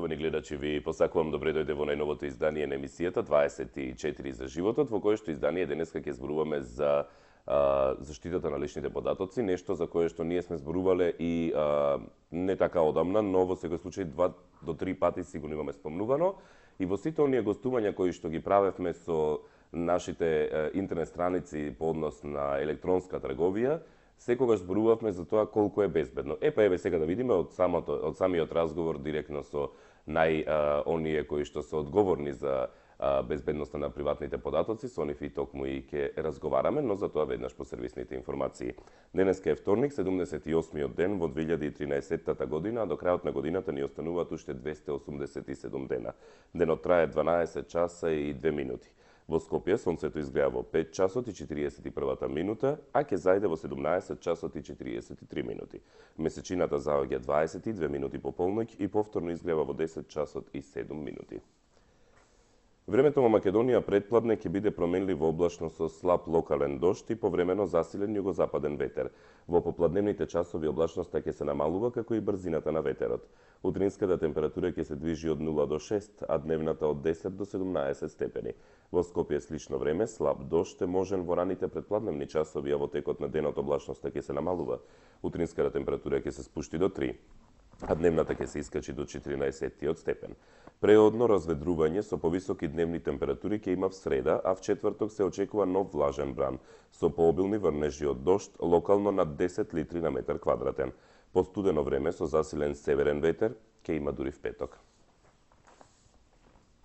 Поштовани гледачи, ви посакувам добре дојде во најновото издание на емисијата 24 за животот, во кое што издание денеска ќе зборуваме за заштитата на личните податоци, нешто за кое што ние сме зборувале и не така одамна, но во секој случај 2 до 3 пати сигурно имаме спомнувано. И во сите оние гостувања кои што ги правевме со нашите интернет страници по однос на електронска трговија, секогаш зборувавме за тоа колку е безбедно. Еве сега да видиме од самиот разговор директно со оние кои што се одговорни за безбедноста на приватните податоци, со нив и токму и ќе разговараме, но за тоа веднаш по сервисните информации. Денеска е вторник, 78-миот ден во 2013 година, а до крајот на годината ни остануваат уште 287 дена. Денот трае 12 часа и 2 минути. Во Скопје сонцето изгрева во 5 часот и 41 минута, а ќе зајде во 17 часот и 43 минути. Месечината заоѓа 22 минути по полноќ и повторно изгрева во 10 часот и 7 минути. Времето во Македонија претпладне ќе биде променливо облачно со слаб локален дожд и повремено засилен југозападен ветер. Во попладневните часови облачноста ќе се намалува како и брзината на ветерот. Утринската температура ќе се движи од 0 до 6, а дневната од 10 до 17 степени. Во Скопје слично време, слаб дожд е можен во раните претпладневни часови, а во текот на денот облачноста ќе се намалува. Утринската температура ќе се спушти до 3, а дневната ќе се искачи до 14 степен. Преодно разведрување со повисоки дневни температури ќе има в среда, а в четврток се очекува нов влажен бран, со пообилни врнежи од дожд, локално над 10 литри на метар квадратен. Постудено време со засилен северен ветер ќе има дури в петок.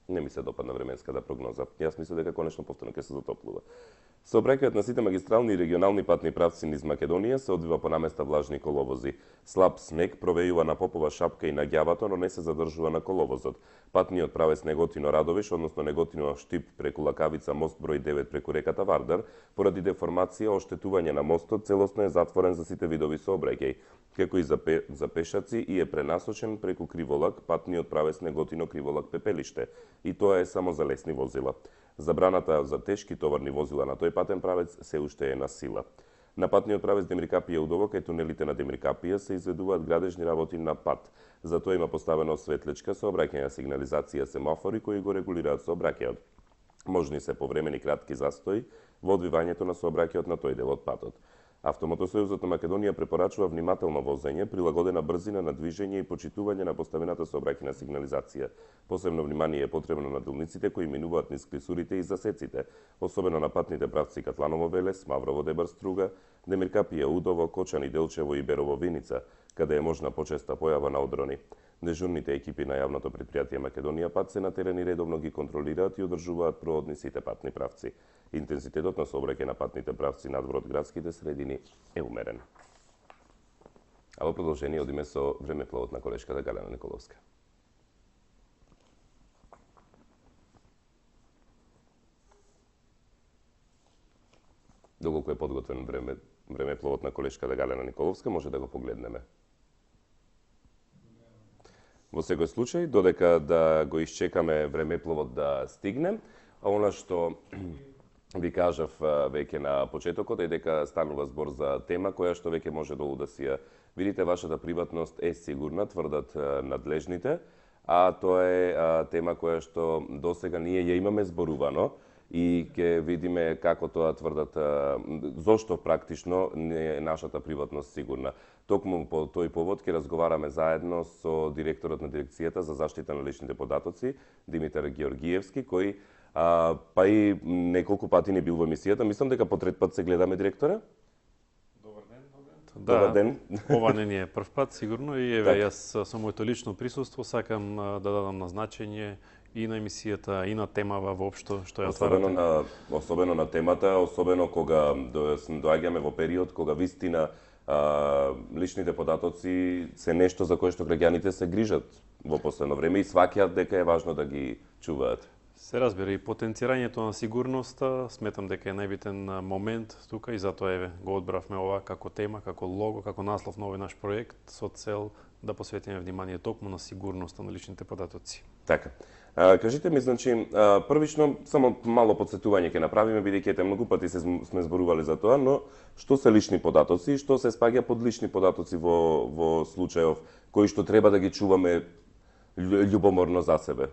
Не ми се допадна временската прогноза. Јас мислам дека конечно повторно ќе се затоплува. Сообраќајот на сите магистрални и регионални патни правци низ Македонија се одвива по наместа влажни коловози. Слаб снег провејува на Попова шапка и на Ѓавато, но не се задржува на коловозот. Патниот правец Неготино Радовиш, односно Неготино Штип преку Лакавица, мост број 9 преку реката Вардар, поради деформација, оштетување на мостот, целосно е затворен за сите видови сообраќај, како и за пешаци и е пренасочен преку Криволак, патниот правец Неготино Криволак Пепелиште, и тоа е само за лесни возила. Забраната за тешки товарни возила на тој патен правец се уште е на сила. На патниот правец Демиркапија Удово, кај тунелите на Демиркапија се изведуваат градежни работи на пат. Затоа има поставено светлечка сообраќајна сигнализација семафори кои го регулираат сообраќајот. Можни се повремени кратки застои во одвивањето на сообраќајот на тој дел од патот. Автомотосојузот на Македонија препорачува внимателно возење, прилагодена брзина на движење и почитување на поставената сообраќајна сигнализација. Посебно внимание е потребно на делниците кои минуваат низ клисурите и засеците, особено на патните правци Катланово Велес, Маврово Дебар Струга, Демиркапија Удово, Кочани Делчево и Берово Виница, каде е можна почеста појава на одрони. Дежурните екипи на јавното претпријатие Македонија пат се на терен и редовно ги контролираат и одржуваат проводни сите патни правци. Интензитетот на сообраќај на патните правци надвор од градските средини е умерен. А во продолжение одиме со времепловот на колешката Галена Николовска. Доколку е подготвен времепловот на колешката Галена Николовска, може да го погледнеме. Во секој случај, додека да го исчекаме времепловот да стигне, а она што ви кажав веќе на почетокот е дека станува збор за тема која што веќе може долу да си ја видите, вашата приватност е сигурна, тврдат надлежните, а тоа е тема која што досега ние ја имаме зборувано и ќе видиме како тоа тврдат, зошто практично не е нашата приватност сигурна. Токму по тој повод ќе разговараме заедно со директорот на дирекцијата за заштита на личните податоци, Димитар Георгиевски, кој па и неколку пати ни бил во емисијата. Мислам дека по трет пат се гледаме, директоре. Добар ден. Ова не ни е прв пат, сигурно, и еве јас со моето лично присуство сакам да дадам назначење и на емисијата, и на темава воопшто што ја отварате. Особено на темата, особено кога доаѓаме во период кога вистина личните податоци се нешто за кое што граѓаните се грижат во последно време и сваќаат дека е важно да ги чуваат. Се разбира, и потенцирањето на сигурноста сметам дека е најбитен момент тука и затоа еве го одбравме ова како тема, како лого, како наслов на овој наш проект со цел да посветиме внимание токму на сигурноста на личните податоци. Така. Кажите ми, значи, првично само мало подсетување ќе направиме, бидејќи многу пати сме зборували за тоа, но што се лични податоци и што се спаѓа под лични податоци во случајов кои што треба да ги чуваме љубоморно за себе.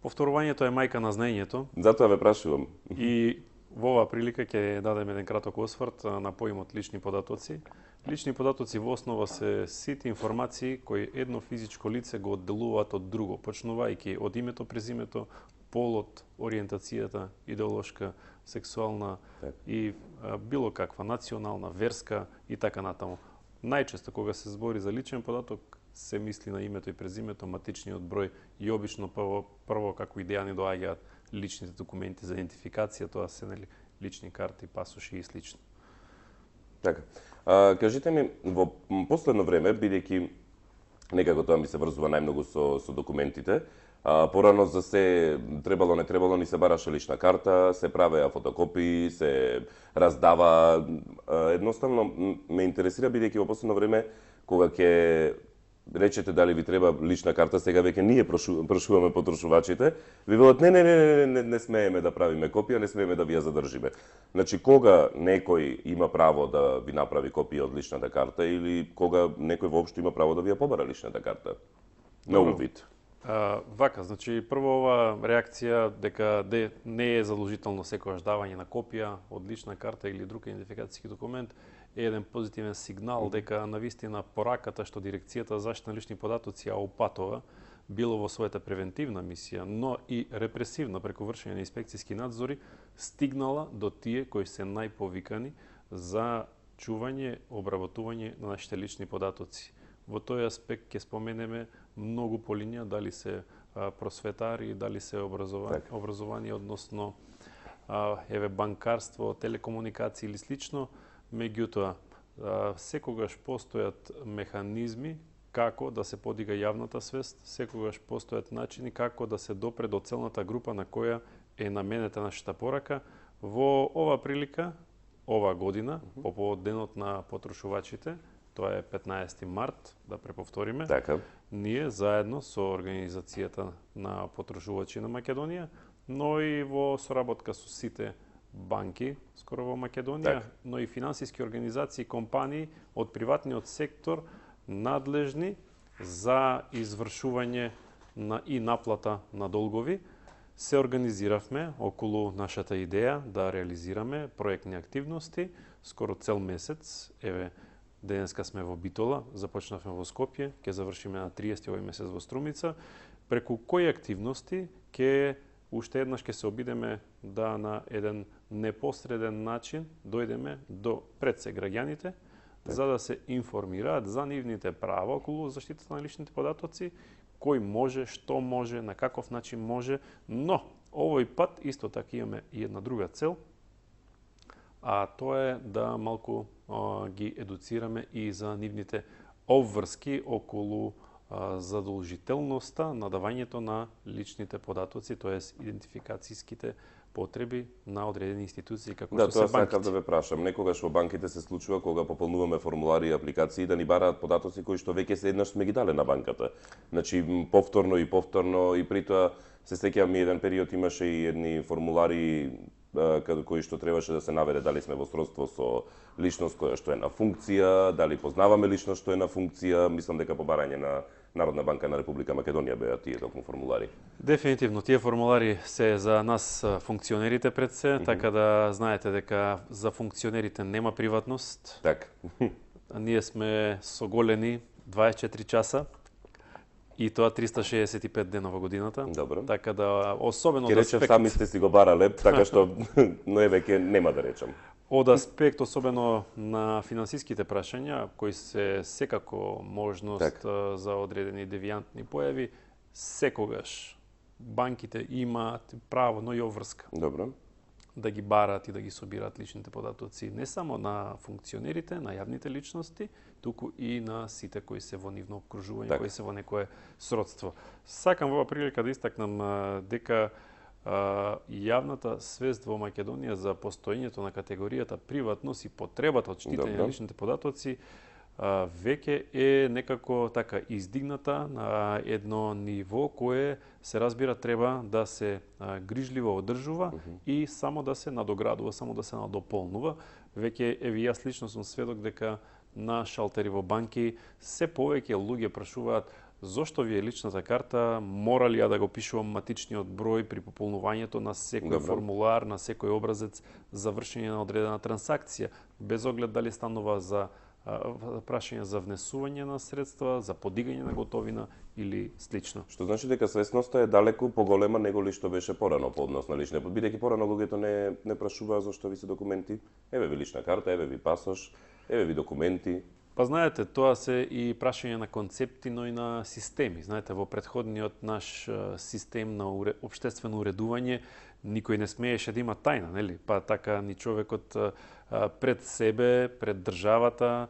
Повторувањето е мајка на знаењето. Затоа ве прашувам. И во оваа прилика ќе дадеме еден краток осврт на поимот лични податоци. Лични податоци во основа се сите информации кои едно физичко лице го одделуваат од друго, почнувајќи од името, презимето, полот, ориентацијата, идеолошка, сексуална и било каква национална, верска и така натаму. Најчесто кога се збори за личен податок се мисли на името и презимето, матичниот број и обично прво како идеја ни доаѓаат личните документи за идентификација, тоа се лични карти, пасоши и слично. Така. Кажите ми, во последно време, бидејќи некако тоа ми се врзува најмногу со документите, порано за се требало, не требало, ни се бараше лична карта, се правеа фотокопии, се раздава. Едноставно ме интересира, бидејќи во последно време, кога ќе речете дали ви треба лична карта, сега веќе ние прошуваме потрошувачите, ви велат не смееме да правиме копија, не смееме да ви ја задржиме. Значи, кога некој има право да ви направи копија од личната карта или кога некој воопшто има право да ви ја побара личната карта? На увид. Вака, значи прво ова реакција дека не е задолжително секогаш давање на копија од лична карта или друг идентификацијски документ е еден позитивен сигнал дека навистина пораката што Дирекцијата за заштита на лични податоци ја опатува било во својата превентивна мисија, но и репресивна преку вршење на инспекцијски надзори стигнала до тие кои се најповикани за чување, обработување на нашите лични податоци. Во тој аспект ќе споменеме многу полиња, дали се просветари, дали се образовани, односно банкарство, телекомуникации или слично. Меѓутоа, секогаш постојат механизми како да се подига јавната свест, секогаш постојат начини како да се допре до целната група на која е наменета нашата порака. Во ова прилика, ова година, по повод денот на потрошувачите, тоа е 15 март, да преповториме, Така. ние заедно со Организацијата на потрошувачи на Македонија, но и во соработка со сите банки, скоро во Македонија, но и финансиски организации и компании од приватниот сектор надлежни за извршување и наплата на долгови, се организиравме околу нашата идеја да реализираме проектни активности, скоро цел месец, денеска сме во Битола, започнавме во Скопје, ќе завршиме на 30 овој месец во Струмица, преку кои активности уште еднаш ќе се обидеме да на еден непосреден начин дојдеме пред се граѓаните, за да се информираат за нивните права околу заштитата на личните податоци, кој може, што може, на каков начин може, но овој пат исто така имаме и една друга цел, а тоа е да малку ги едуцираме и за нивните обврски околу задолжителноста на давањето на личните податоци, тоест идентификацијските потреби на одредени институции како што се банките. Да, тоа сакав да ве прашам. Некогаш во банките се случува кога пополнуваме формулари и апликации да ни бараат податоци кои што веќе еднаш сме ги дале на банката. Значи повторно и при тоа се сеќавам и еден период имаше и едни формулари кои што требаше да се наведе дали сме во сродство со личност која што е на функција, дали познаваме личност што е на функција, мислам дека по барање на Народна банка на Република Македонија беа тие токму формулари. Дефинитивно, тие формулари се за нас функционерите пред се, така да знаете дека за функционерите нема приватност. Така. Ние сме соголени 24 часа и тоа 365 дена во годината. Добро. Така да особено од аспект... Ке речем сами сте си го барале, така што но веќе нема да речам. Од аспект особено на финансиските прашања, кои се секако можност за одредени девијантни појави, секогаш банките имаат право, но и обврска. Добро. Да ги барат и да ги собираат личните податоци не само на функционерите, на јавните личности, туку и на сите кои се во нивно обкружување, кои се во некое сродство. Сакам во оваа прилика да истакнам дека јавната свест во Македонија за постоењето на категоријата приватност и потребата од штитење на личните податоци веќе е некако така издигната на едно ниво кое се разбира треба да се грижливо одржува и само да се надоградува, само да се надополнува. Веќе и јас лично сум сведок дека на шалтери во банки се повеќе луѓе прашуваат зошто ви е личната карта, мора ли ја да го пишувам матичниот број при пополнувањето на секој формулар, на секој образец за вршење на одредена трансакција, без оглед дали станува за прашање за внесување на средства, за подигање на готовина или слично. Што значи дека свесноста е далеку поголема него ли што беше порано по однос на лични, бидејќи порано луѓето не прашуваа зошто ви се документи, еве ви лична карта, еве ви пасош, еве ви документи. Па знаете, тоа се и прашање на концепти, но и на системи. Знаете, во претходниот наш систем на општествено уредување никој не смееше да има тајна, нели? Па така ни човекот пред себе, пред државата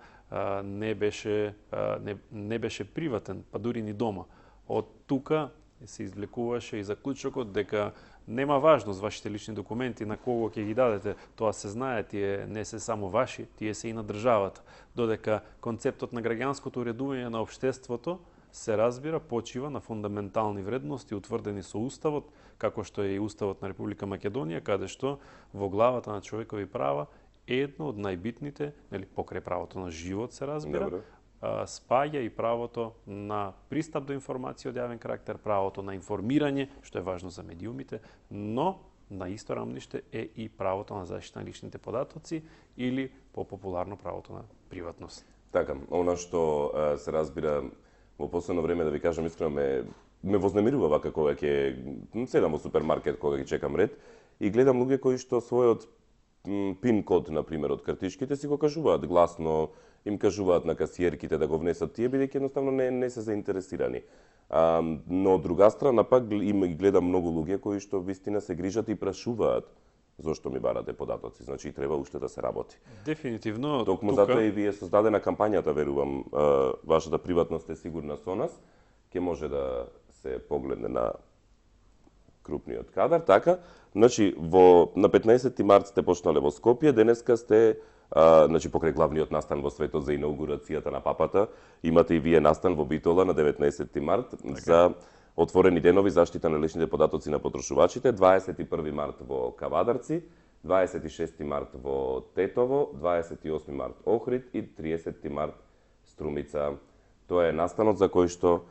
не беше приватен, па дури ни дома. Од тука се извлекуваше и заклучокот дека нема важност вашите лични документи на кого ќе ги дадете, тоа се знае, тие не се само ваши, тие се и на државата. Додека концептот на граѓанското уредување на општеството се разбира, почива на фундаментални вредности утврдени со Уставот, како што е и Уставот на Република Македонија, каде што во главата на човекови права едно од најбитните, нели, покрај правото на живот се разбира, спаѓа и правото на пристап до информација од јавен карактер, правото на информирање, што е важно за медиумите, но на исто рамниште е и правото на заштита на личните податоци или по-популарно правото на приватност. Така, она што се разбира во последно време, да ви кажам искрено, ме вознемирува вака кога ќе седам во супермаркет, кога ќе чекам ред и гледам луѓе кои што својот пин код, например, од картичките си го кажуваат гласно, им кажуваат на касиерките да го внесат тие, бидејќи едноставно не се заинтересирани. Но од друга страна пак има и гледам многу луѓе кои што вистина се грижат и прашуваат зошто ми барате податоци, значи треба уште да се работи. Дефинитивно. Токму затоа и вие создадена кампањата, верувам, вашата приватност е сигурна со нас, ќе може да се погледне на крупниот кадар, така. Значи, на 15 март сте почнале во Скопје, денеска сте значи покрај главниот настан во светот за инаугурацијата на папата, имате и вие настан во Битола на 19 март за отворени денови заштита на личните податоци на потрошувачите, 21 март во Кавадарци, 26 март во Тетово, 28 март Охрид и 30 март Струмица. Тоа е настанот за кој што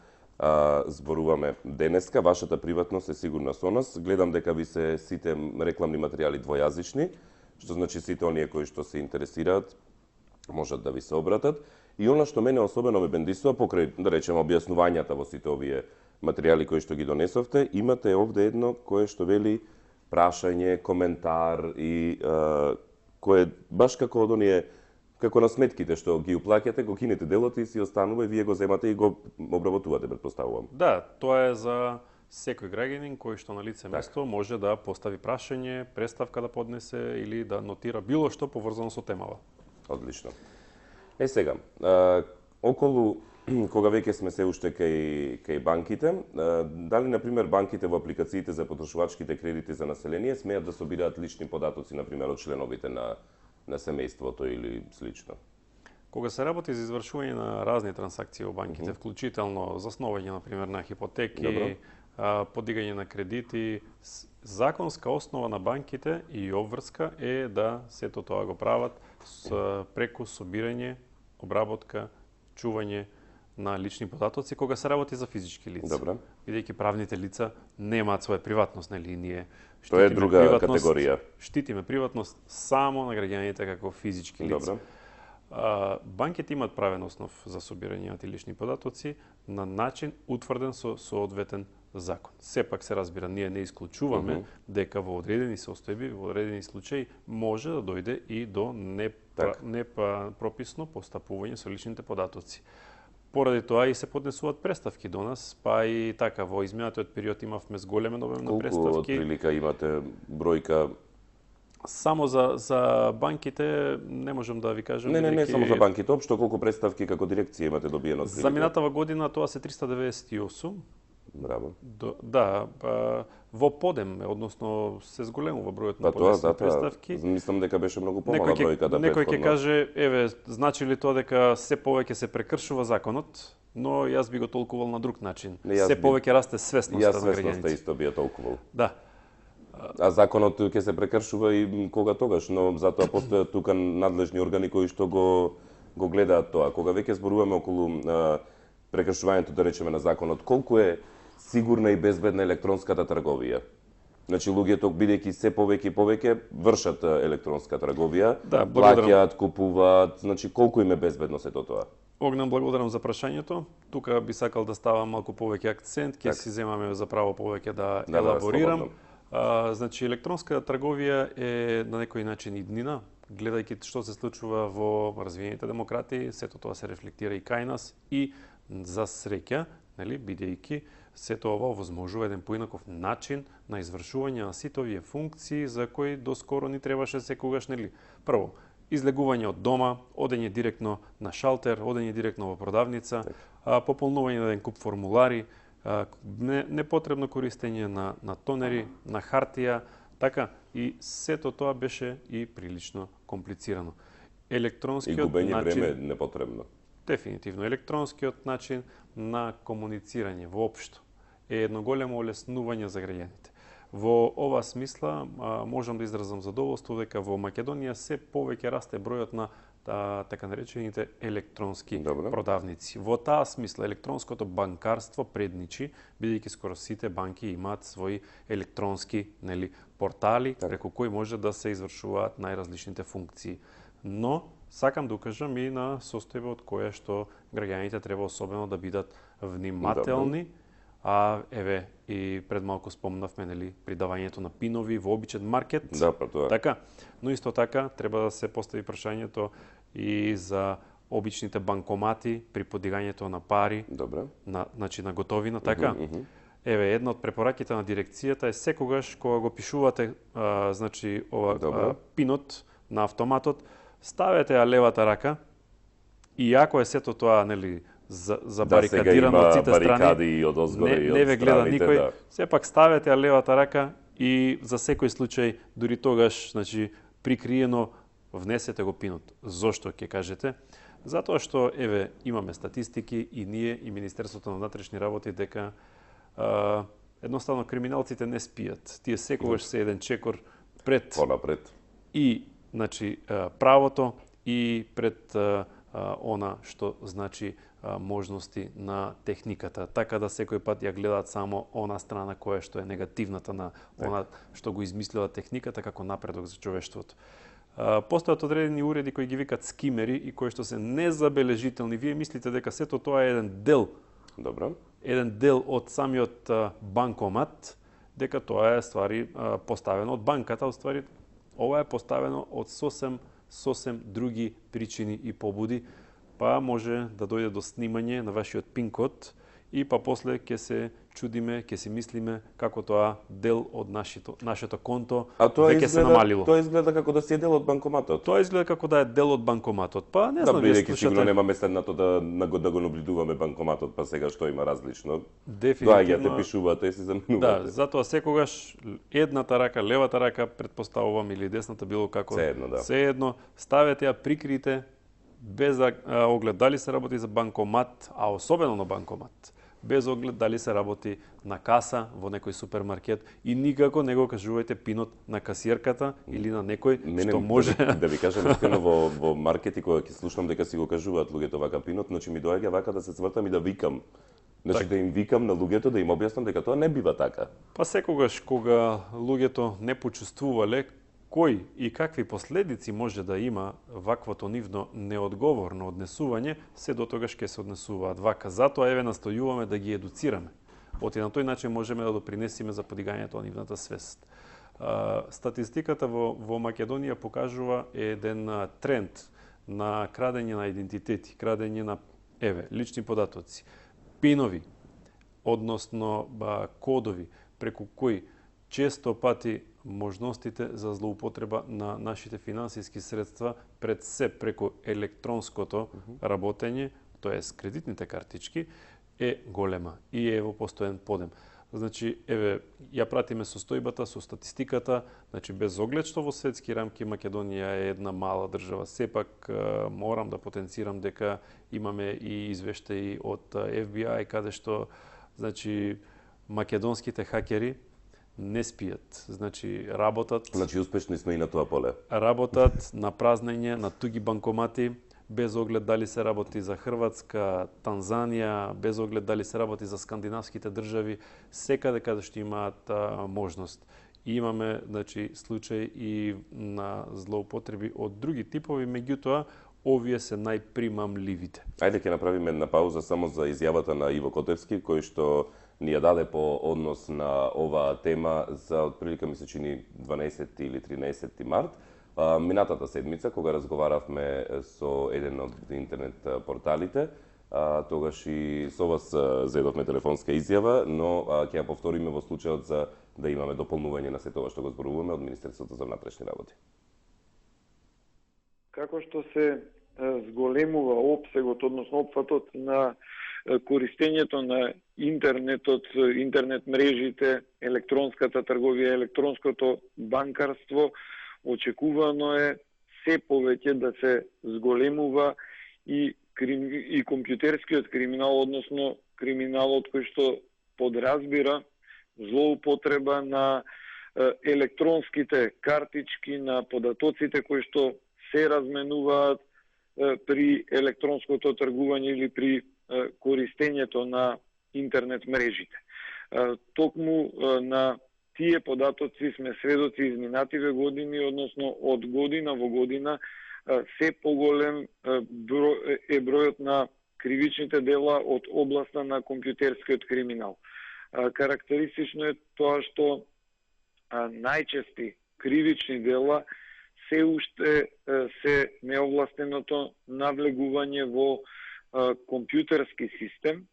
зборуваме денеска. Вашата приватност е сигурна со нас. Гледам дека ви се сите рекламни материјали двојазични, што значи сите оние кои што се интересираат можат да ви се обратат. И она што мене особено ме бендисува покрај, да речеме, објаснувањата во сите овие материјали кои што ги донесовте, имате овде едно кое што вели прашање, коментар и кое баш како од оние, како на сметките што ги уплаќате, го кинете делото и си останува и вие го земате и го обработувате, претпоставувам. Да, тоа е за секој граѓанин кој што на лице место може да постави прашање, преставка да поднесе или да нотира било што поврзано со темава. Одлично. Сега, околу кога веќе сме се уште кај банките, дали на пример банките во апликациите за потрошувачките кредити за население смеат да собираат лични податоци на пример од членовите на семејството или слично? Кога се работи за извршување на разни трансакции во банките, вклучително засновање на пример на хипотеки, подигање на кредити, законска основа на банките и обврска е да сето тоа го прават преку собирање, обработка, чување на лични податоци кога се работи за физички лица. Добре. Бидејќи правните лица немаат своја приватност, нели ние тоа е друга категорија. Штитиме приватност само на граѓаните како физички лица. Добре. Банките имаат правен основ за собирање на лични податоци на начин утврден со соодветен закон. Сепак се разбира, ние не исклучуваме дека во одредени состојби, во одредени случаи може да дојде и до непрописно постапување со личните податоци. Поради тоа и се поднесуваат преставки до нас, па и така во изминатиот период имавме зголемен обем на преставки. Колку отприлика имате бројка? Само за банките не можам да ви кажам. Не само за банките, општо колку представки како дирекција имате добиено? За минатава година тоа се 398. Браво. Да, во подем, односно се зголемува бројот на поднесени представки. Мислам дека беше многу помала бројката претходно. Некој ќе каже, еве, значи ли тоа дека се повеќе се прекршува законот, но јас би го толкувал на друг начин. Се повеќе расте свесноста на граѓаните. Јас свесноста исто би ја толкувал. Да. А законот ќе се прекршува и кога тогаш, но затоа постојат тука надлежни органи кои што го гледаат тоа. Кога веќе зборуваме околу прекршувањето, да речеме, на законот, колку е сигурна и безбедна електронската трговија? Значи, луѓето, бидејќи се повеќе и повеќе, вршат електронска трговија, Да, благодарам. плаќаат, купуваат, значи, колку им е безбедно сето тоа? Огнем, благодарам за прашањето. Тука би сакал да ставам малку повеќе акцент, ќе си земаме за право повеќе да елаборирам. слободно. Значи, електронска трговија е на некој начин иднина, гледајќи што се случува во развиените демократии, сето тоа се рефлектира и кај нас и за среќа, нели, бидејќи сето ова овозможува еден поинаков начин на извршување на сите овие функции за кои доскоро ни требаше секогаш, нели. Прво, излегување од дома, одење директно на шалтер, одење директно во продавница, пополнување на еден куп формулари, непотребно користење на тонери, на хартија, така и сето тоа беше и прилично комплицирано. И губење време непотребно. Дефинитивно, електронскиот начин на комуницирање воопшто е едно големо олеснување за граѓаните. Во ова смисла можам да изразам задоволство дека во Македонија се повеќе расте бројот на така наречените електронски продавници. Во таа смисла електронското банкарство предничи, бидејќи скоро сите банки имаат своји електронски, нели, портали преку кои може да се извршуваат најразличните функции. Но сакам да укажам и на состојба од која што граѓаните треба особено да бидат внимателни. Еве и пред малку спомнавме, нели, придавањето на пинови во обичен маркет. Да, па тоа. Така, но исто така треба да се постави прашањето и за обичните банкомати при подигањето на пари, значи на готовина, така. Еве, една од препораките на дирекцијата е секогаш кога го пишувате значи ова пинот на автоматот, ставете ја левата рака и ако е сето тоа, нели, забарикадирано од сите страни, не ве гледа никој, сепак ставете ја левата рака и за секој случај, дури тогаш, значи, прикриено, внесете го пинот. Зошто ќе кажете? Затоа што, еве, имаме статистики и ние и Министерството на внатрешни работи дека едноставно криминалците не спијат. Тие секогаш се еден чекор пред понапред и, значи, правото и пред она што значи можности на техниката, така да секој пат ја гледаат само она страна која што е негативната на она што го измислила техниката како напредок за човештвото. Постојат одредени уреди кои ги викат скимери и кои што се незабележителни. Вие мислите дека сето тоа е еден дел, еден дел од самиот банкомат, дека тоа е ствари поставено од банката, од ствари ова е поставено од сосем други причини и побуди, па може да дојде до снимање на вашиот пин-код и па после ќе се чудиме, ќе си мислиме како тоа дел од нашето конто веќе се намалило. Тоа изгледа како да си е дел од банкоматот. Тоа изгледа како да е дел од банкоматот. Па не знам, бидејќи сигурно немаме седнато да го наблюдуваме банкоматот, па сега што има различно. Дефинитивно. Доаѓате, пишувате и се заменувате. Да, затоа секогаш едната рака, левата рака, предпоставувам, или десната, било како. Се едно, ставете ја, прикрите, без оглед дали се работи за банкомат, а особено на банкомат, без оглед дали се работи на каса во некој супермаркет и никако не го кажувајте пинот на касиерката или на некој што може. Да ви кажам искрено, во маркети кога ќе слушнам дека си го кажуваат луѓето вака пинот, значи ми доаѓа вака да се свртам и да викам. Значи да им викам на луѓето, да им објаснам дека тоа не бива така. Па секогаш кога луѓето не почувствувале кои и какви последици може да има ваквото нивно неодговорно однесување, се до тогаш ќе се однесуваат вака. Затоа еве настојуваме да ги едуцираме. Оти на тој начин можеме да допринесиме за подигањето на нивната свест. Статистиката во Македонија покажува еден тренд на крадење на идентитети, крадење на лични податоци, пинови, односно кодови преку кои често пати можностите за злоупотреба на нашите финансиски средства пред се преку електронското работење, тоест кредитните картички, е голема и е во постојан подем. Значи, еве, ја пратиме состојбата со статистиката, значи без оглед што во светски рамки Македонија е една мала држава, сепак морам да потенцирам дека имаме и извештаи од FBI каде што, значи, македонските хакери не спијат. Значи, работат... Значи, успешни сме и на тоа поле. Работат на празнење, на туги банкомати, без оглед дали се работи за Хрватска, Танзанија, без оглед дали се работи за скандинавските држави, секаде каде што имаат можност. И имаме, значи, случај и на злоупотреби од други типови, меѓутоа овие се најпримамливите. Ајде ќе направиме една пауза само за изјавата на Иво Котевски, кој што ни ја даде по однос на оваа тема за отприлика ми се чини 12 или 13 март. Минатата седмица, кога разговаравме со еден од интернет порталите, тогаш и со вас зедовме телефонска изјава, но ќе ја повториме во случајот за да имаме дополнување на се тоа што го зборуваме од Министерството за внатрешни работи. Како што се зголемува опсегот, односно опфатот на користењето на интернетот, интернет мрежите, електронската трговија, електронското банкарство, очекувано е се повеќе да се зголемува и компјутерскиот криминал, односно криминалот кој што подразбира злоупотреба на електронските картички, на податоците кои што се разменуваат при електронското тргување или при користењето на интернет мрежите. Токму на тие податоци сме сведоци изминативе години, односно од година во година се поголем е бројот на кривичните дела од областа на компјутерскиот криминал. Карактеристично е тоа што најчести кривични дела се уште се неовластеното навлегување во компјутерски систем,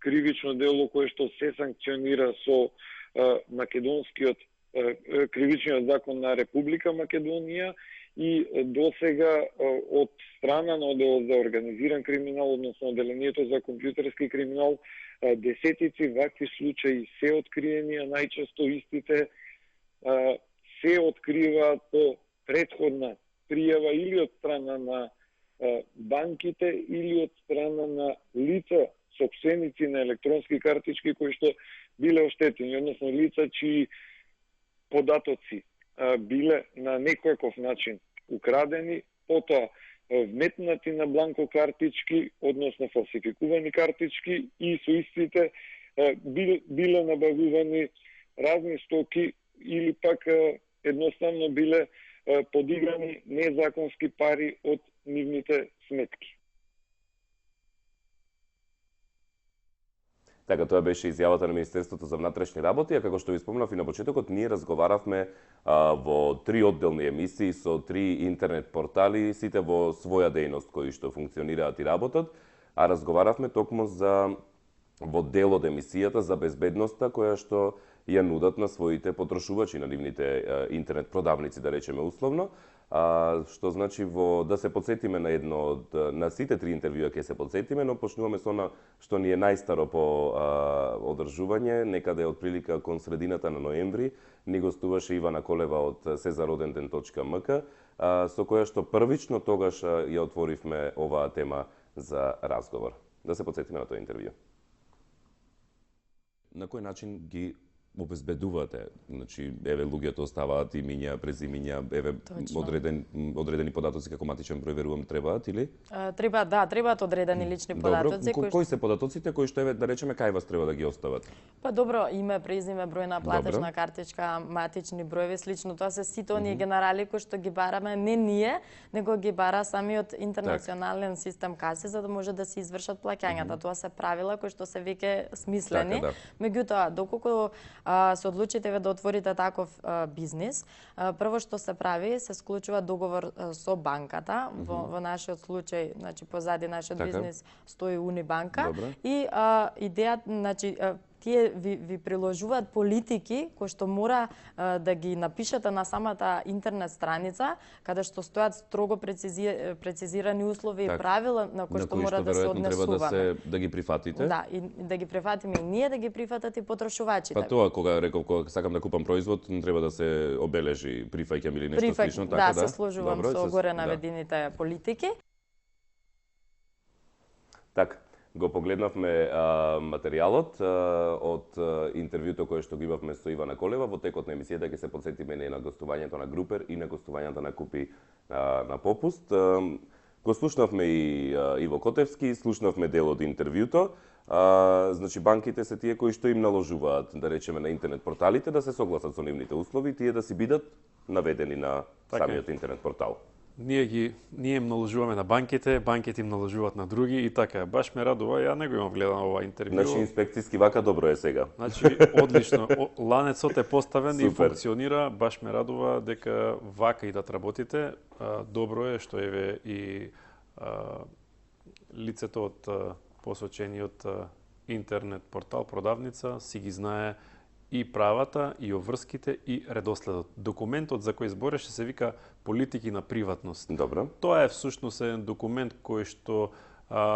кривично дело кое што се санкционира со македонскиот кривичниот закон на Република Македонија и досега од страна на одделот за организиран криминал, односно одделението за компјутерски криминал, десетици вакви случаи се откриени, а најчесто истите се откриваат по претходна пријава или од страна на банките или од страна на лица сопственици на електронски картички кои што биле оштетени, односно лица чии податоци биле на некојаков начин украдени, потоа вметнати на бланко картички, односно фалсификувани картички и со истите биле набавувани разни стоки или пак едноставно биле подиграни незаконски пари од нивните сметки. Така, тоа беше изјавата на Министерството за внатрешни работи, а како што ви спомнав и на почетокот, ние разговаравме во 3 одделни емисии со 3 интернет портали, сите во своја дејност кои што функционираат и работат, а разговаравме токму за во дел од емисијата за безбедноста која што ја нудат на своите потрошувачи, на нивните интернет продавници, да речеме условно, што значи да се подсетиме на едно од на сите 3 интервјуа ќе се подсетиме, но почнуваме со она што ни е најстаро по одржување, некаде од прилика кон средината на ноември, ни гостуваше Ивана Колева од cesarrodenten.mk, со која што првично тогаш ја отворивме оваа тема за разговор. Да се подсетиме на тоа интервју. На кој начин ги обезбедувате? Значи, еве, луѓето оставаат имиња, презимиња, еве, одредени податоци како матичен број, верувам, требаат или? Требаат одредени лични податоци. Добро, кои се податоците кои што, еве, да речеме, кај вас треба да ги остават? Па добро, име, презиме, број на платежна картичка, матични броеви, слично, тоа се сите оние генерали кои што ги бараме, не ние, него ги бара самиот интернационален систем каси, за да може да се извршат плаќањата. Тоа се правила кои што се веќе смислени. Меѓутоа, доколку се одлучите да отворите таков бизнис, прво што се прави, се склучува договор со банката. Во нашиот случај, значи позади нашиот бизнис стои Унибанка. И идејата, значи тие ви приложуваат политики кои што мора да ги напишете на самата интернет страница, каде што стојат строго прецизирани услови и правила на кои што мора да се однесуваме. Да ги прифатите? Да, и да ги прифатиме и ние, да ги прифатат и потрошувачите. Па тоа кога кога сакам да купам производ, не треба да се обележи прифаќам или нешто слично, така да? Да, се сложувам со горе наведените политики. Така. Го погледнавме материјалот од интервјуто кое што го имавме со Ивана Колева. Во текот на емисијата ќе се подсетиме и на гостувањето на Групер и на гостувањето на Купи на попуст. Го слушнавме и Иво Котевски, слушнавме дел од интервјуто. Значи банките се тие кои што им наложуваат, да речеме, на интернет порталите да се согласат со нивните услови, тие да си бидат наведени на самиот интернет портал. Ние им наложуваме на банките, банките им наложуваат на други и така. Баш ме радува, ја не го имам гледано ова интервју. Значи инспекцијски вака добро е сега. Значи одлично, ланецот е поставен и функционира, баш ме радува дека вака и да работите. Добро е што еве и лицето од посочениот интернет портал, продавница, си ги знае и правата, и обврските, и редоследот. Документот за кој збореше се вика политики на приватност. Добро. Тоа е всушност еден документ кој што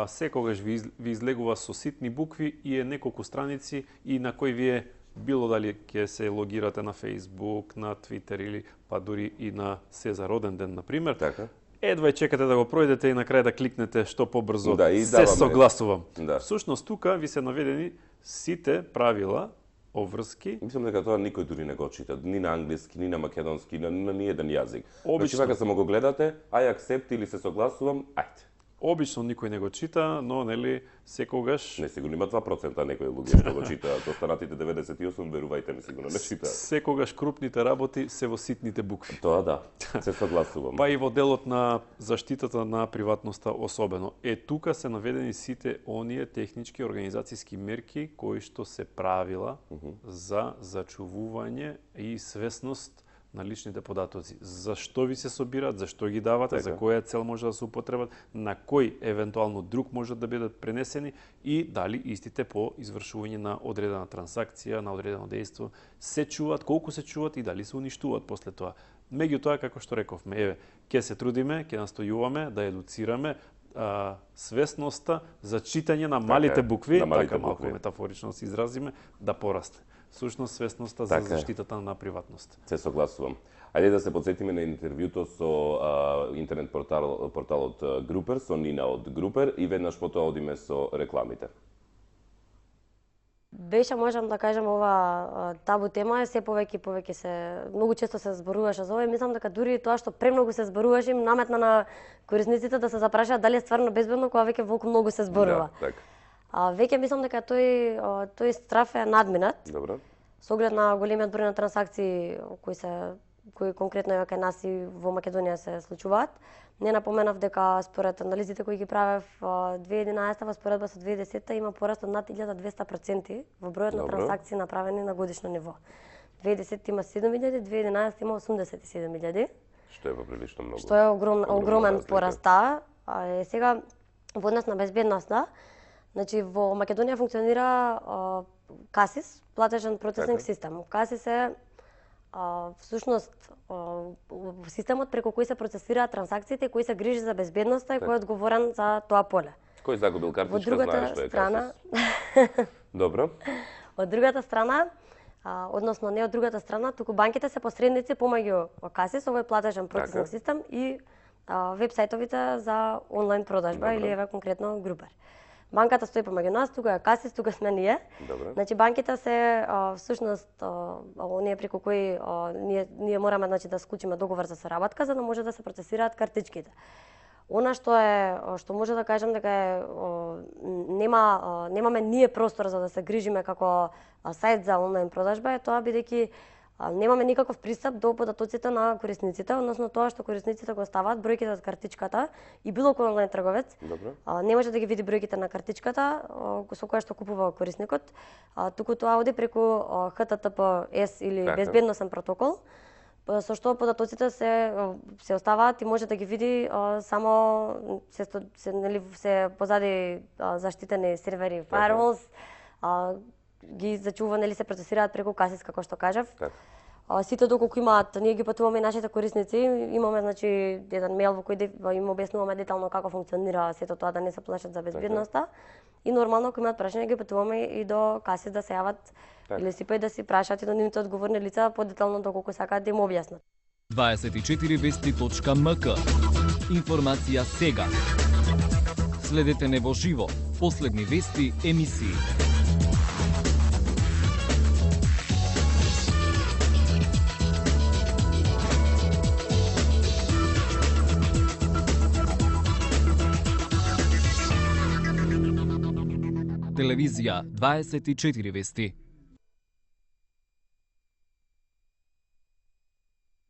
секогаш ви излегува со ситни букви и е неколку страници и на кој вие било дали ќе се логирате на Facebook, на Twitter или па дури и на Сезар роден ден, например. Така. Едва чекате да го пројдете и на крај да кликнете што побрзо да, се согласувам. Да. Всушност тука ви се наведени сите правила, обврски. Мислам дека тоа никој дури не го чита, ни на англиски, ни на македонски, ни на еден јазик. Обично. Значи вака само го гледате, I accept или се согласувам, ајде. Обично никој не го чита, но нели секогаш Не, сигурно има 2% некои луѓе што го читаат, останатите 98 верувајте ми сигурно не читаат. секогаш крупните работи се во ситните букви. Тоа да, се согласувам. Па и во делот на заштитата на приватноста особено. Тука се наведени сите оние технички организацијски мерки кои што се правила за зачувување и свесност на личните податоци. Зашто ви се собираат, зашто ги давате, за која цел може да се употребат, на кој евентуално друг може да бидат пренесени и дали истите по извршување на одредена трансакција, на одредено дејство се чуваат, колку се чуваат и дали се уништуваат после тоа. Меѓутоа, како што рековме, еве, ќе се трудиме, ќе настојуваме да едуцираме свесноста за читање на малите букви, така малку метафорично се изразиме, да порасте. Всушност свесноста за заштитата на приватност. Се согласувам. Ајде да се подсетиме на интервјуто со интернет порталот Групер, со Нина од Групер и веднаш потоа одиме со рекламите. Беше, можам да кажам, ова табу тема е се повеќе и повеќе се многу често се зборуваше за ова и мислам дека дури тоа што премногу се зборуваше им наметна на корисниците да се запрашаат дали е стварно безбедно кога веќе волку многу се зборува. Да, така. Веќе мислам дека тој страф е надминат. Добро. Со оглед на големиот број на трансакции кои конкретно е кај нас и во Македонија се случуваат. Не напоменав дека според анализите кои ги правев 2011 во споредба со 2010 има пораст од над 1200% во бројот на трансакции направени на годишно ниво. 2010 има 7000, 2011 има 87.000. Што е поприлично многу. Што е огромен пораст. Сега во однос на безбедноста, значи во Македонија функционира КАСИС, платежен процесинг систем. КАСИС е всушност системот преку кој се процесираат трансакциите, кој се грижи за безбедноста и кој е одговорен за тоа поле. Кој загубил картичка знае што е КАСИС. Добро. Од другата страна, односно не од другата страна, туку банките се посредници помеѓу КАСИС, овој платежен процесинг систем и веб-сајтовите за онлайн продажба или еве конкретно Групер. Банката стои помеѓу нас, тука е КАСИС, тука сме ние. Добре. Значи банките се всушност оние преку кои ние мораме да склучиме договор за соработка за да може да се процесираат картичките. Она што може да кажам дека немаме ние простор за да се грижиме како сајт за онлайн продажба е тоа бидејќи немаме никаков пристап до податоците на корисниците, односно тоа што корисниците го ставаат бројките од картичката и било кој онлайн трговец не може да ги види бројките на картичката со која што купува корисникот, туку тоа оди преку HTTPS или безбедносен протокол, со што податоците се оставаат и може да ги види само се позади заштитени сервери firewalls, ги зачува, нели се процесираат преку КАСИС како што кажав. Сите доколку имаат, ние ги патуваме и нашите корисници, имаме значи еден мејл во кој им објаснуваме детално како функционира сето тоа да не се плашат за безбедноста. И нормално кога имаат прашања ги патуваме и до КАСИС да се јават или и да си прашаат и до нивните одговорни лица подетално доколку сакаат да им објаснат. 24vesti.mk Информација сега. Следете не во живо, последни вести, емисии. телевизија 24 вести.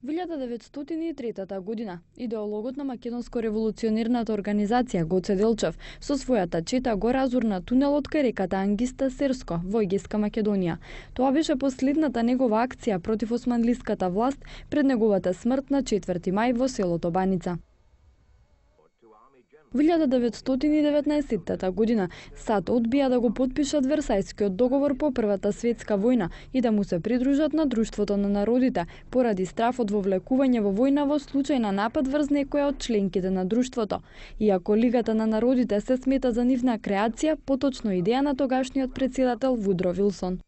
1903 година идеологот на македонско-револуционерната организација Гоце Делчев со својата чета го разурна тунелот кај реката Ангиста Серско во Егејска Македонија. Тоа беше последната негова акција против османлиската власт пред неговата смрт на 4 мај во селото Баница. Во 1919 година САД одбија да го подпишат Версајскиот договор по Првата светска војна и да му се придружат на Друштвото на народите поради страф од вовлекување во војна во случај на напад врз некоја од членките на друштвото. Иако Лигата на народите се смета за нивна креација, поточно идеја на тогашниот претседател Вудро Вилсон.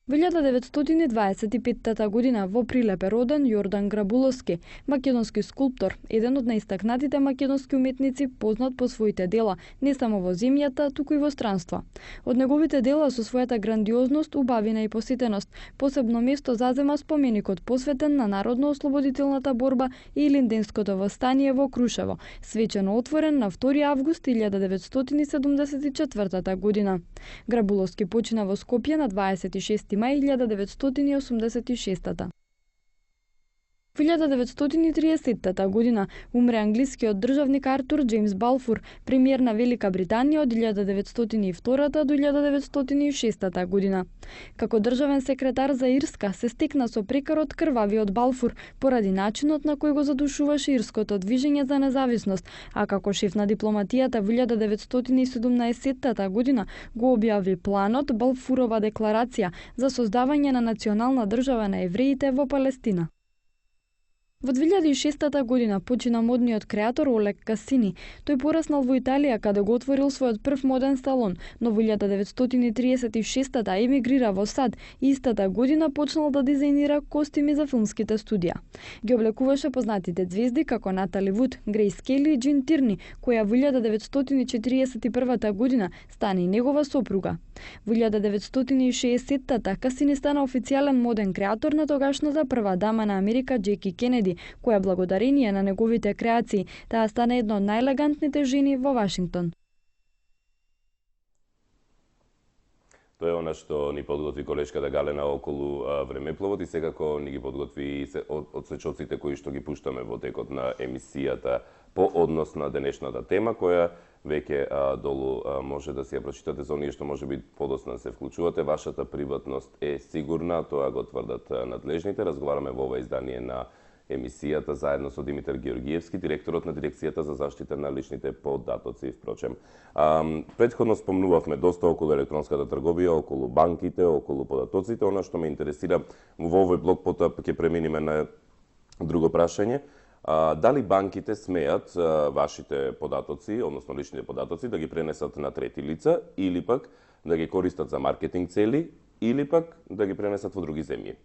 Во 1925 година во Прилеп е роден Јордан Грабуловски, македонски скулптор, еден од најистакнатите македонски уметници, познат по своите дела не само во земјата, туку и во странство. Од неговите дела со својата грандиозност, убавина и посетеност, посебно место зазема споменикот посветен на народно-ослободителната борба и Илинденското восстание во Крушево, свечено отворен на 2 август 1974 година. Грабуловски почина во Скопје на 26 мај 1986. Во 1930 година умре англискиот државник Артур Џејмс Балфур, премиер на Велика Британија од 1902 до 1906 година. Како државен секретар за Ирска се стекна со прекарот крвавиот Балфур поради начинот на кој го задушуваше ирското движење за независност, а како шеф на дипломатијата во 1917 година го објави планот Балфурова декларација за создавање на национална држава на евреите во Палестина. Во 2006 година почина модниот креатор Олег Касини. Тој пораснал во Италија каде го отворил својот прв моден салон, но во 1936 емигрира во САД и истата година почнал да дизајнира костими за филмските студија. Ги облекуваше познатите ѕвезди како Натали Вуд, Грейс Кели и Джин Тирни, која во 1941 година стана и негова сопруга. Во 1960 Касини стана официјален моден креатор на тогашната прва дама на Америка Џеки Кенеди, која благодарение на неговите креации таа стана една од најелегантните жени во Вашингтон. Тоа е она што ни подготви колешката Галена околу времепловот и секако ни ги подготви одсечоците кои што ги пуштаме во текот на емисијата по однос на денешната тема, која веќе долу може да си ја прочитате за оние што може би подоцна се вклучувате. Вашата приватност е сигурна, тоа го тврдат надлежните. Разговараме во ова издание на емисијата заедно со Димитар Георгиевски, директорот на дирекцијата за заштита на личните податоци. Впрочем, претходно спомнувавме доста околу електронската трговија, околу банките, околу податоците. Она што ме интересира во овој блок, потоа ќе преминиме на друго прашање. Дали банките смеат вашите податоци, односно личните податоци, да ги пренесат на трети лица или пак да ги користат за маркетинг цели или пак да ги пренесат во други земји?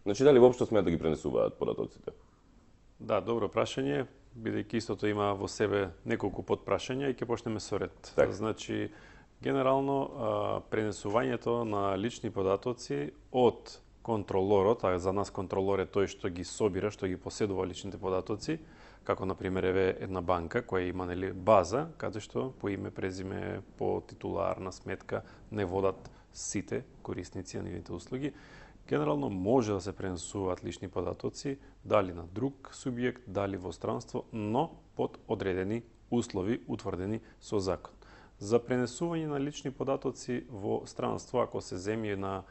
Значи, дали воопшто смеат да ги пренесуваат податоците? Да, добро прашање, бидејќи истото има во себе неколку подпрашања и ќе почнеме со ред. Так. Значи, генерално пренесувањето на лични податоци од контролорот, а за нас контролор е тој што ги собира, што ги поседува личните податоци, како на пример еве една банка која има нели база каде што по име, презиме, по титуларна сметка не водат сите корисници на нивните услуги. Генерално може да се пренесуваат лични податоци дали на друг субјект, дали во странство, но под одредени услови утврдени со закон. За пренесување на лични податоци во странство, ако се земји на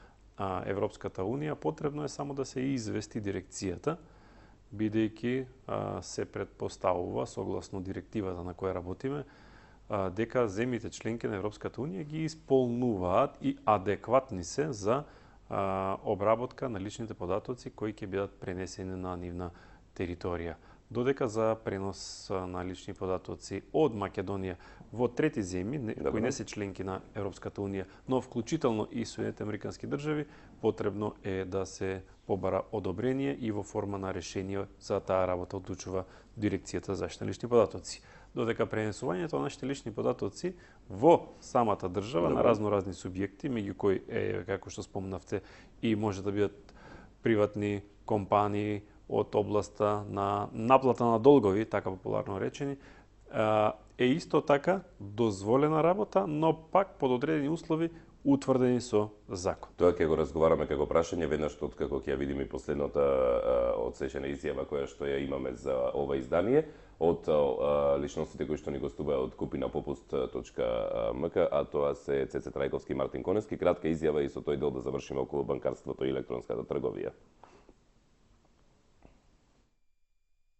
Европската Унија, потребно е само да се извести дирекцијата, бидејќи се предпоставува, согласно директивата на која работиме, дека земјите членки на Европската Унија ги исполнуваат и адекватни се за обработка на личните податоци кои ќе бидат пренесени на нивна територија. Додека за пренос на лични податоци од Македонија во трети земји, кои не се членки на Европската Унија, но вклучително и Соединетите Американски држави, потребно е да се побара одобрение и во форма на решение за таа работа одлучува Дирекцијата за заштита на лични податоци. Додека пренесувањето на нашите лични податоци во самата држава на разни субјекти, меѓу кои е, како што спомнавте, и може да бидат приватни компании од областа на наплата на долгови, така популарно речени, е исто така дозволена работа, но пак под одредени услови утврдени со закон. Тоа ќе го разговараме како прашање веднаш откако ќе ја видиме и последната одсечена изјава која што ја имаме за ова издание од личностите кои што ни гостуваат од kupinapopust.mk, а тоа се Цеце Трајковски и Мартин Коневски. Кратка изјава и со тој дел да завршиме околу банкарството и електронската трговија.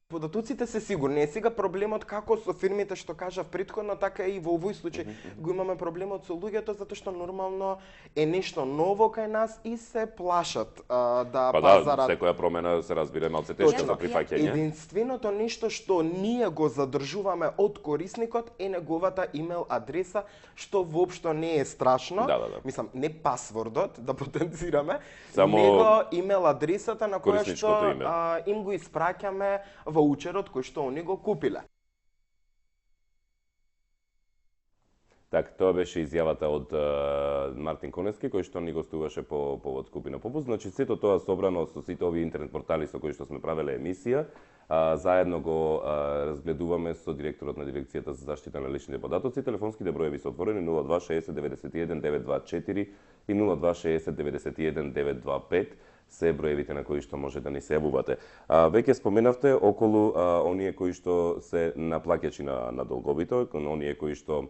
Податоците се сигурни. Е сега проблемот како со фирмите што кажав претходно, така и во овој случај го имаме проблемот со луѓето затоа што нормално е нешто ново кај нас и се плашат да пазарат. Секоја промена се разбира малце тешка за прифаќање. Единственото нешто што ние го задржуваме од корисникот е неговата имейл адреса, што воопшто не е страшно. Мислам, не пасвордот да потенцираме, него имейл адресата на која што им го испраќаме ваучерот кој што они го купиле. Так, тоа беше изјавата од Мартин Коневски, кој што ни гостуваше по повод Купина Попуст. Значи, сето тоа собрано со сите овие интернет портали со кои што сме правеле емисија, заедно го разгледуваме со директорот на дирекцијата за заштита на личните податоци. Телефонските броеви се отворени 02 60 91 924 и 02 60 91 925. Се броевите на кои што може да ни се јавувате. Веќе споменавте околу оние кои што се наплаќачи на долговите, оние кои што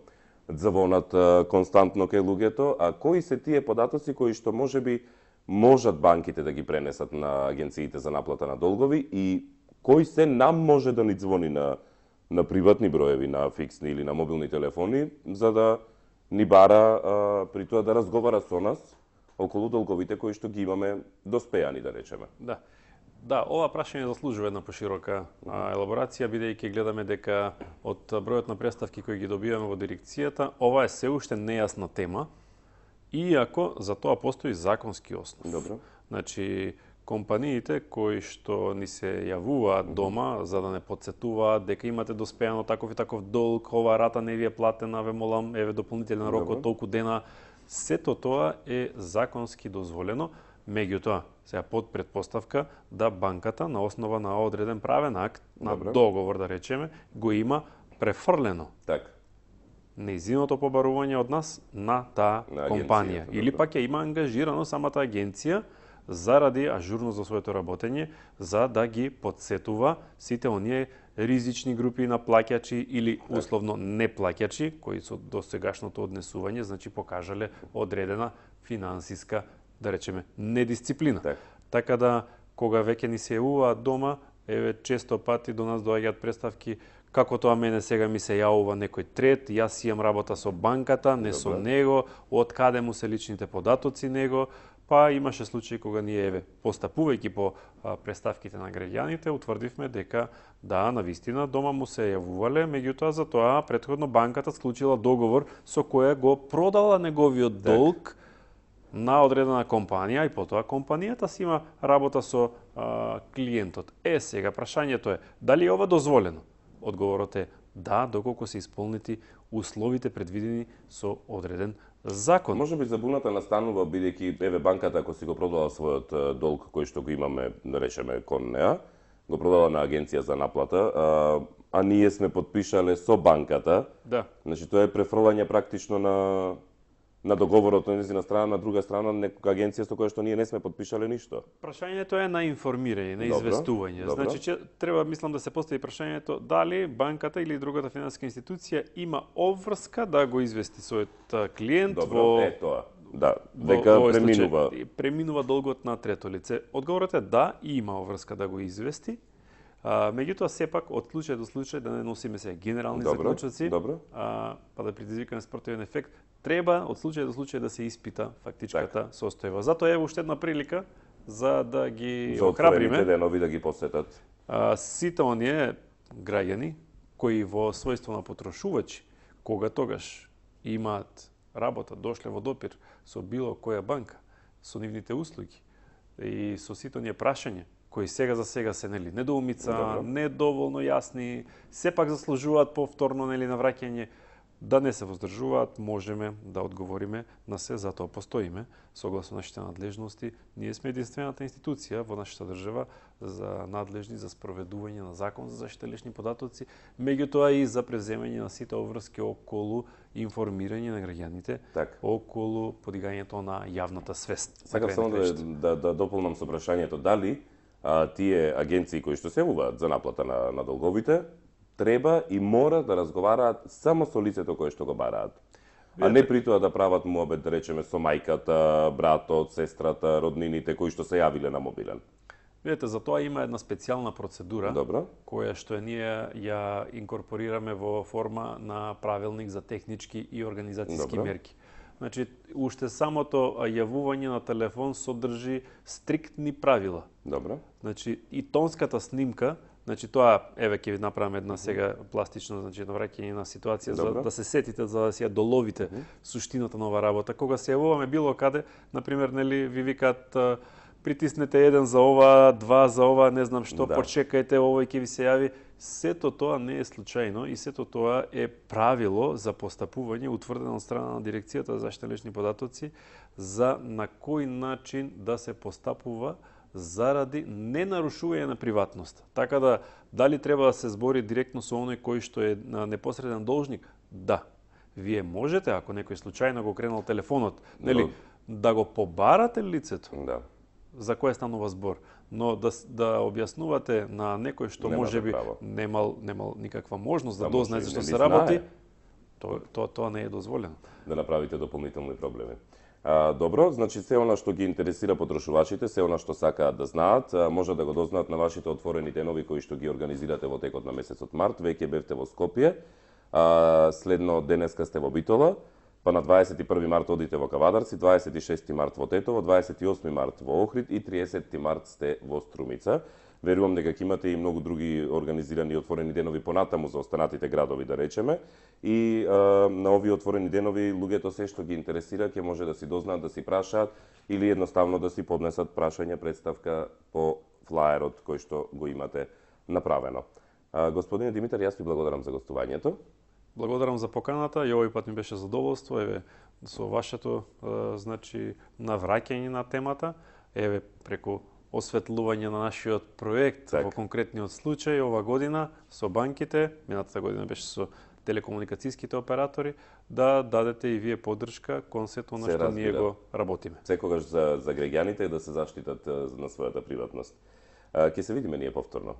звонат константно кај луѓето, а кои се тие податоци кои што можеби можат банките да ги пренесат на агенциите за наплата на долгови и кои се нам може да ни звони на приватни броеви, на фиксни или на мобилни телефони, за да ни бара при тоа да разговара со нас околу долговите кои што ги имаме доспејани, да речеме. Да, ова прашање заслужува една поширока елаборација, бидејќи гледаме дека од бројот на представки кои ги добиваме во дирекцијата, ова е се уште нејасна тема, иако за тоа постои законски основ. Добро. Значи, компаниите кои што ни се јавуваат дома за да не подсетуваат дека имате доспејано таков и таков долг, ова рата не ви е платена, ве молам, еве дополнителен рок од толку дена. Сето тоа е законски дозволено, меѓутоа, сега под предпоставка да банката на основа на одреден правен акт, на договор да речеме, го има префрлено. Так. Нејзиното побарување од нас на таа компанија. Или пак ја има ангажирано самата агенција заради ажурност за своето работење, за да ги подсетува сите оние ризични групи на плаќачи или условно неплаќачи, кои со досегашното однесување, значи покажале одредена финансиска, да речеме, недисциплина. Така да, кога веќе ни се јавуваат дома, еве често пати до нас доаѓаат представки како тоа мене сега ми се јавува некој трет, јас имам работа со банката, не со него, од каде му се личните податоци него. Па имаше случаи кога ние, еве, постапувајќи по представките на граѓаните, утврдивме дека да, навистина дома му се јавувале, меѓутоа за тоа претходно банката склучила договор со која го продала неговиот долг на одредена компанија и потоа компанијата си има работа со клиентот. Сега прашањето е дали е ова дозволено? Одговорот е да, доколку се исполнети условите предвидени со одреден закон. Може би забуната настанува бидејќи еве банката ако си го продала својот долг кој што го имаме, да речеме, кон неа, го продала на агенција за наплата, а ние сме подпишале со банката. Да. Значи тоа е префрлање практично на договорот на незина страна, на друга страна некоја агенција со која што ние не сме подпишале ништо. Прашањето е на информирање, на известување. Значи треба, мислам, да се постави прашањето дали банката или другата финансиска институција има обврска да го извести својот клиент во тоа. Да, дека преминува долгот на трето лице. Одговорот е да, има обврска да го извести. Меѓутоа, сепак, од случај до случај, да не носиме се генерални заклучоци, па да предизвикаме спротивен ефект, треба од случај до случај да се испита фактичката состојба. Затоа е уште една прилика за да ги охрабриме. За денови да ги посетат. Сите оние граѓани кои во својство на потрошувачи, кога тогаш имаат работа, дошле во допир со било која банка, со нивните услуги и со сите оние прашања кои сега за сега се недоумица, недоволно јасни, сепак заслужуваат повторно навраќање, да не се воздржуваат, можеме да одговориме на се, затоа постоиме, согласно нашите надлежности. Ние сме единствената институција во нашата држава за надлежни за спроведување на закон за заштита лични податоци, меѓутоа и за преземање на сите обврски околу информирање на граѓаните, околу подигањето на јавната свест. Сакам само да дополнам со прашањето дали тие агенции кои што се јавуваат за наплата на долговите треба и мора да разговараат само со лицето кое што го бараат. А не при тоа да прават муабет, да речеме, со мајката, братот, сестрата, роднините кои што се јавиле на мобилен. Видете, за тоа има една специјална процедура, која што ние ја инкорпорираме во форма на правилник за технички и организацијски мерки. Значи, уште самото јавување на телефон содржи стриктни правила. Добро. Значи, и тонската снимка, значи тоа, еве ќе ви направам една сега пластична, значи едно враќање на ситуација за да се сетите, за да си ја доловите суштината на оваа работа. Кога се јавуваме било каде, например, нели ви викаат притиснете 1 за ова, 2 за ова, не знам што, почекајте, овој ќе ви се јави. Сето тоа не е случајно и сето тоа е правило за постапување утврдено од страна на Дирекцијата за заштита лични податоци за на кој начин да се постапува заради ненарушување на приватноста. Така да, дали треба да се збори директно со оној кој што е непосреден должник? Да. Вие можете, ако некој случајно го кренал телефонот, нели, да го побарате лицето. Да. За кое станува збор, но да објаснувате на некој што можеби немал никаква можност да дознае зашто се работи, тоа не е дозволено. Да направите дополнителни проблеми. Добро, значи се она што ги интересира потрошувачите, се она што сакаат да знаат, може да го дознаат на вашите отворени денови кои што ги организирате во текот на месецот март. Веќе бевте во Скопје, следно денеска сте во Битола, па на 21 март одите во Кавадарци, 26 март во Тетово, 28 март во Охрид и 30 март сте во Струмица. Верувам дека ќе имате и многу други организирани и отворени денови понатаму за останатите градови, да речеме. И на овие отворени денови луѓето се што ги интересира ќе може да си дознаат, да си прашаат или едноставно да си поднесат прашање, представка по флаерот кој што го имате направено. Господине Димитар, јас ви благодарам за гостувањето. Благодарам за поканата и овој пат ми беше задоволство, еве, со вашето, значи, навраќање на темата, еве, преку осветлување на нашиот проект во конкретниот случај ова година со банките, минатата година беше со телекомуникацијските оператори, да дадете и вие поддршка кон сето на што ние го работиме. Секогаш за граѓаните да се заштитат на својата приватност. Ќе се видиме ние повторно.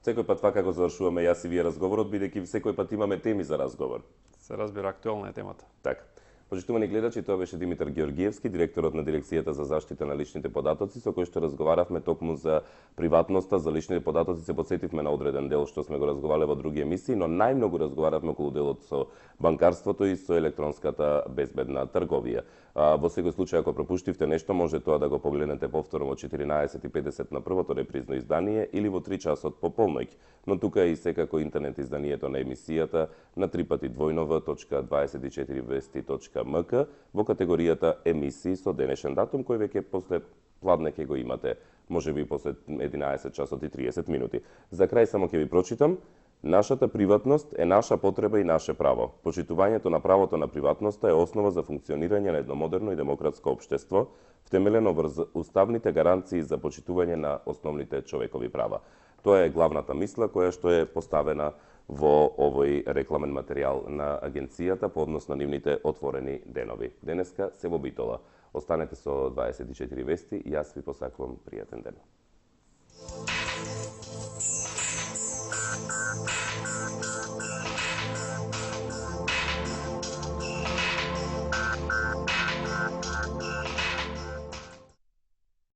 Секој пат така како завршуваме јас и вие разговорот, бидејќи секој пат имаме теми за разговор. Се разбира, актуелна е темата. Така. Почитувани гледачи, тоа беше Димитар Георгиевски, директорот на Дирекцијата за заштита на личните податоци, со кој што разговаравме токму за приватноста, за личните податоци. Се потсетивме на одреден дел што сме го разговарале во други емисии, но најмногу разговаравме околу делот со банкарството и со електронската безбедна трговија. Во секој случај, ако пропуштивте нешто, може тоа да го погледнете повторно во 14:50 на првото репризно издание или во 3 часот по полноќ. Но тука е и секако интернет изданието на емисијата на www.24vesti.mk во категоријата емисии со денешен датум, кој веќе после пладне ќе го имате, може би после 11 часот и 30 минути. За крај само ќе ви прочитам. Нашата приватност е наша потреба и наше право. Почитувањето на правото на приватноста е основа за функционирање на едно модерно и демократско општество, втемелено врз уставните гаранции за почитување на основните човекови права. Тоа е главната мисла која што е поставена во овој рекламен материјал на агенцијата по однос на нивните отворени денови. Денеска се во Битола. Останете со 24 вести и јас ви посакувам пријатен ден.